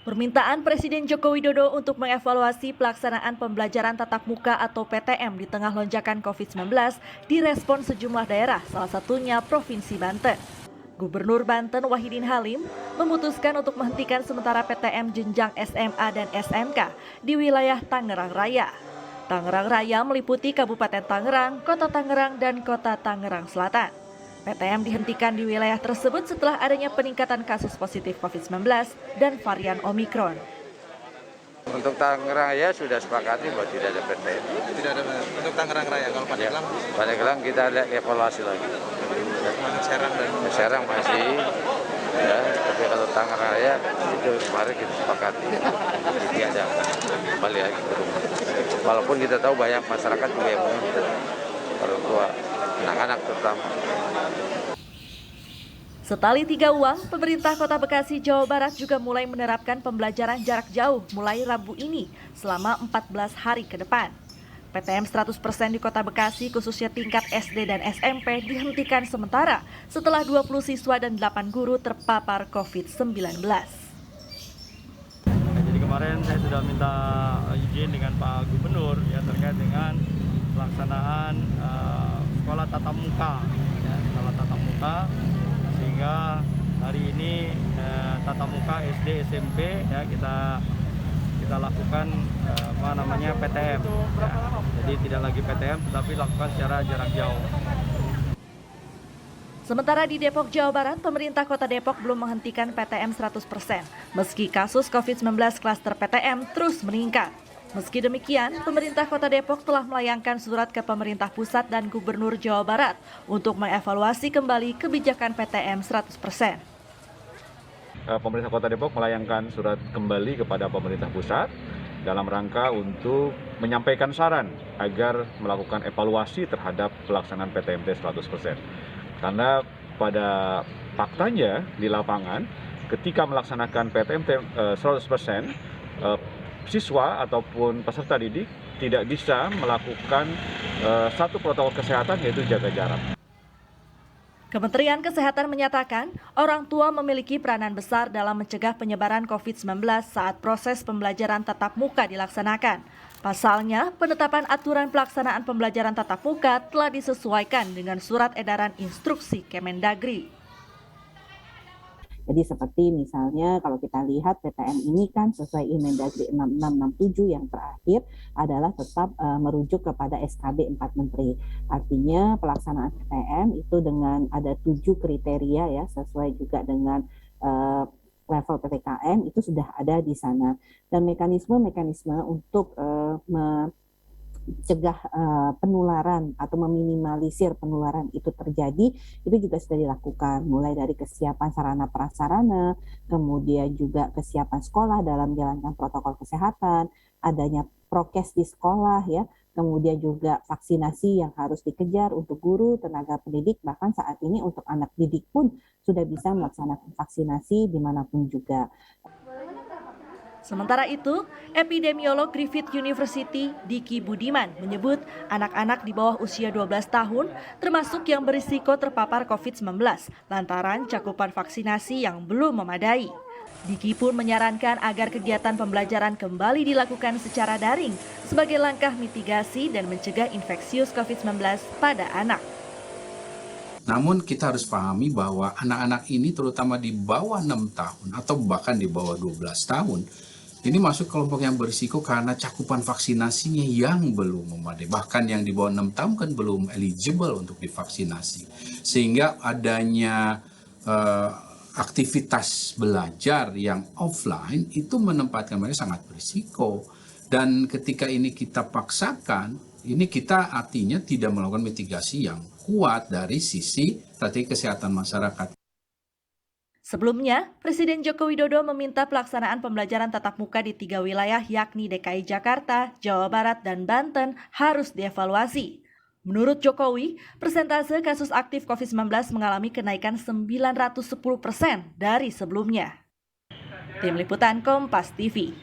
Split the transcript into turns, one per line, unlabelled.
Permintaan Presiden Joko Widodo untuk mengevaluasi pelaksanaan pembelajaran tatap muka atau PTM di tengah lonjakan COVID-19 direspon sejumlah daerah, salah satunya Provinsi Banten. Gubernur Banten Wahidin Halim memutuskan untuk menghentikan sementara PTM jenjang SMA dan SMK di wilayah Tangerang Raya. Tangerang Raya meliputi Kabupaten Tangerang, Kota Tangerang, dan Kota Tangerang Selatan. PTM dihentikan di wilayah tersebut setelah adanya peningkatan kasus positif COVID-19 dan varian Omikron.
Untuk Tangerang Raya sudah sepakati bahwa tidak ada PTM.
Tidak ada untuk Tangerang Raya. Kalau Pandeglang?
Pandeglang kita lihat evaluasi lagi. Serang masih, ya. Tapi kalau Tangerang Raya itu kemarin kita sepakati tidak ada kembali lagi ke rumah. Walaupun kita tahu banyak masyarakat juga yang mengingat, orang tua, anak-anak terutama.
Setali 3 uang, pemerintah Kota Bekasi, Jawa Barat juga mulai menerapkan pembelajaran jarak jauh mulai Rabu ini selama 14 hari ke depan. PTM 100% di Kota Bekasi khususnya tingkat SD dan SMP dihentikan sementara setelah 20 siswa dan 8 guru terpapar COVID-19.
Jadi kemarin saya sudah minta izin dengan Pak Gubernur ya terkait dengan pelaksanaan sekolah tatap muka, ya, sekolah tatap muka. Sehingga hari ini tatap muka SD SMP ya kita lakukan PTM ya. Jadi tidak lagi PTM tetapi lakukan secara jarak jauh.
Sementara di Depok, Jawa Barat, pemerintah Kota Depok belum menghentikan PTM 100%, meski kasus COVID-19 klaster PTM terus meningkat. Meski demikian, pemerintah Kota Depok telah melayangkan surat ke pemerintah pusat dan Gubernur Jawa Barat untuk mengevaluasi kembali kebijakan PTM 100%.
Pemerintah Kota Depok melayangkan surat kembali kepada pemerintah pusat dalam rangka untuk menyampaikan saran agar melakukan evaluasi terhadap pelaksanaan PTMT 100%. Karena pada faktanya di lapangan ketika melaksanakan PTMT 100%, siswa ataupun peserta didik tidak bisa melakukan satu protokol kesehatan yaitu jaga jarak.
Kementerian Kesehatan menyatakan orang tua memiliki peranan besar dalam mencegah penyebaran COVID-19 saat proses pembelajaran tatap muka dilaksanakan. Pasalnya, penetapan aturan pelaksanaan pembelajaran tatap muka telah disesuaikan dengan surat edaran instruksi Kemendagri.
Jadi seperti misalnya kalau kita lihat PTM ini kan sesuai Inmen-Dagri 6667 yang terakhir adalah tetap merujuk kepada SKB 4 Menteri. Artinya pelaksanaan PTM itu dengan ada 7 kriteria ya sesuai juga dengan level PPKM itu sudah ada di sana. Dan mekanisme untuk mencegah penularan atau meminimalisir penularan itu terjadi itu juga sudah dilakukan mulai dari kesiapan sarana prasarana, kemudian juga kesiapan sekolah dalam menjalankan protokol kesehatan, adanya prokes di sekolah ya, kemudian juga vaksinasi yang harus dikejar untuk guru, tenaga pendidik, bahkan saat ini untuk anak didik pun sudah bisa melaksanakan vaksinasi dimanapun juga.
Sementara itu, epidemiolog Griffith University Diki Budiman menyebut anak-anak di bawah usia 12 tahun termasuk yang berisiko terpapar COVID-19 lantaran cakupan vaksinasi yang belum memadai. Diki pun menyarankan agar kegiatan pembelajaran kembali dilakukan secara daring sebagai langkah mitigasi dan mencegah infeksius COVID-19 pada anak.
Namun kita harus pahami bahwa anak-anak ini terutama di bawah 6 tahun atau bahkan di bawah 12 tahun ini masuk kelompok yang berisiko karena cakupan vaksinasinya yang belum memadai. Bahkan yang di bawah 6 tahun kan belum eligible untuk divaksinasi. Sehingga adanya aktivitas belajar yang offline itu menempatkan mereka sangat berisiko. Dan ketika ini kita paksakan, ini kita artinya tidak melakukan mitigasi yang kuat dari sisi strategi kesehatan masyarakat.
Sebelumnya, Presiden Joko Widodo meminta pelaksanaan pembelajaran tatap muka di 3 wilayah yakni DKI Jakarta, Jawa Barat, dan Banten harus dievaluasi. Menurut Jokowi, persentase kasus aktif COVID-19 mengalami kenaikan 910% dari sebelumnya. Tim Liputan Kompas TV.